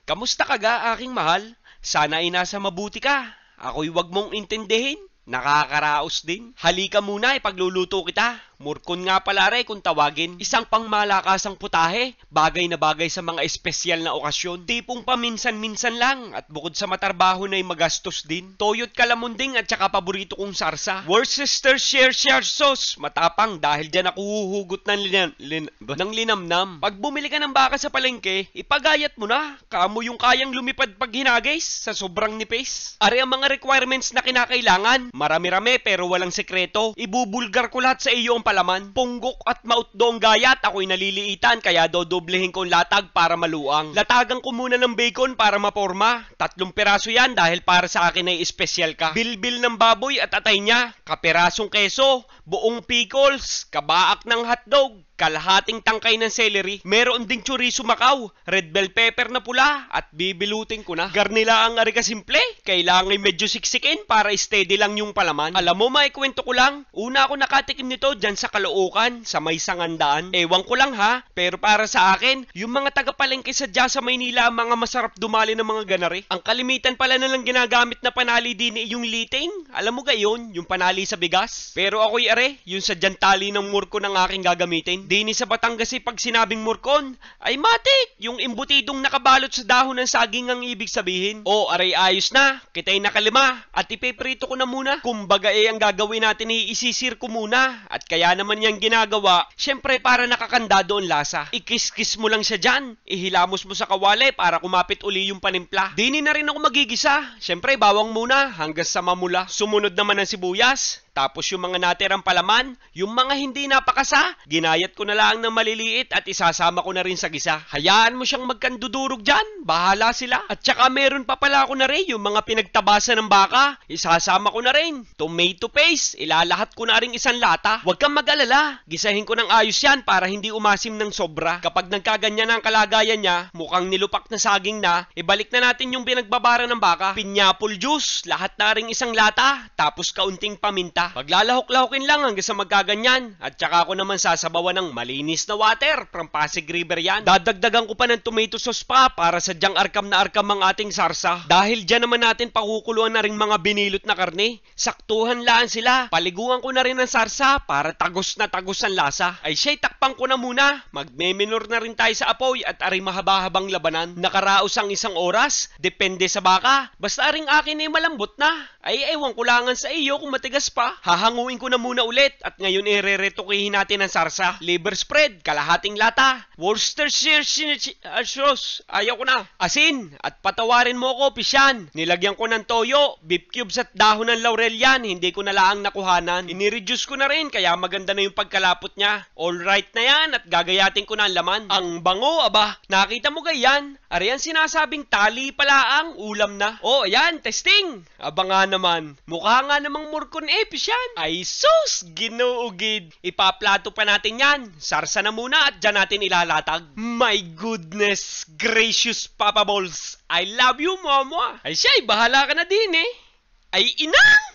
Kamusta ka ga, aking mahal? Sana ay nasa mabuti ka. Ako'y wag mong intindihin. Nakakaraos din. Halika muna, ipagluluto kita. Murkon nga pala re kung tawagin. Isang pangmalakasang putahe, bagay na bagay sa mga espesyal na okasyon. Tipong paminsan-minsan lang at bukod sa matarbaho na magastos din. Toyo't kalamunding at saka paborito kong sarsa. Worcestershire sauce. Matapang dahil dyan ako huhugot ng linamnam. Pag bumili ka ng baka sa palengke, ipagayat mo na. Kamo yung kayang lumipad pag hinagis sa sobrang nipis. Are ang mga requirements na kinakailangan. Marami-rami pero walang sekreto. Ibubulgar ko lahat sa iyo ang palaman. Punggok at mautdo ang gayat, ako'y naliliitan kaya dodoblehin kong latag para maluang. Latagan ko muna ng bacon para maporma. 3 piraso yan dahil para sa akin ay espesyal ka. Bilbil ng baboy at atay niya, kapirasong keso, buong pickles, kabaak ng hotdog, kalahating tangkay ng celery, meron ding chorizo Macau, red bell pepper na pula, at bibilutin ko na. Garnila ang ari ka simple, kailangan medyo siksikin para steady lang yung palaman. Alam mo, maikwento ko lang, una ako nakatikim nito dyan sa Caloocan, sa may Sangandaan. Ewan ko lang ha, pero para sa akin, yung mga taga-palengke sa dyan sa Maynila, ang mga masarap dumali ng mga ganari. Ang kalimitan pala na lang ginagamit na panali din yung liting. Alam mo gayon, yung panali sa bigas. Pero ako'y are, yung sa tali ng murko ng aking gagamitin. Dini sa Batangas pag sinabing murkon, ay matik, yung imbutidong nakabalot sa dahon ng saging ang ibig sabihin. O, aray ayos na, kita'y nakalima, at ipiprito ko na muna. Kumbaga ang gagawin natin ay isisir ko muna, at kaya naman yung ginagawa, syempre para nakakanda doon lasa. Ikis-kis mo lang siya dyan, ihilamos mo sa kawali para kumapit uli yung panimpla. Dini na rin ako magigisa, syempre bawang muna hanggang sa mamula. Sumunod naman ang sibuyas. Tapos yung mga natirang palaman, yung mga hindi napakasa, ginayat ko na lang ng maliliit at isasama ko na rin sa gisa. Hayaan mo siyang magkandudurog dyan, bahala sila. At saka meron pa pala ako na rin yung mga pinagtabasan ng baka, isasama ko na rin. Tomato paste, ilalahat ko na rin isang lata. Huwag kang mag-alala, gisahin ko ng ayos yan para hindi umasim ng sobra. Kapag nagkaganyan ang kalagayan niya, mukhang nilupak na saging na, ibalik na natin yung pinagbabara ng baka. Pineapple juice, lahat na rin isang lata, tapos kaunting paminta. Paglalahok-lahokin lang hanggang sa magkaganyan. At saka ako naman sasabawan ng malinis na water from Pasig River yan. Dadagdagan ko pa ng tomato sauce pa para sadyang arkam na arkam ang ating sarsa. Dahil dyan naman natin pakukuluan na rin mga binilot na karne. Saktuhan lang sila. Paliguan ko na rin ang sarsa para tagos na tagos ang lasa. Ay siya'y takpang ko na muna. Magme-minor na rin tayo sa apoy at aring mahaba-habang labanan. Nakaraos ang 1 oras. Depende sa baka. Basta aring akin ay malambot na. Ay ewan ko langan sa iyo kung matigas pa. Hahanguin ko na muna ulit at ngayon ireretokihin natin ang sarsa. Liver spread, kalahating lata. Worcestershire sauce, ayaw ko na. Asin, at patawarin mo ko, pisyan. Nilagyan ko ng toyo, beef cubes at dahon ng laurel yan. Hindi ko na laang nakuhanan. Inireduce ko na rin, kaya maganda na yung pagkalapot niya. Alright na yan at gagayatin ko na ang laman. Ang bango, aba. Nakita mo gayan? Ariyan sinasabing tali pala ang ulam na. Oh, ayan, testing. Aba nga naman. Mukha nga namang murkon pisyan. Ay sus, ginuugid. Ipaplato pa natin yan. Sarsa na muna at dyan natin ilalatag. My goodness gracious Papa Balls. I love you, mama. Ay siya'y bahala ka na din eh. Ay inang!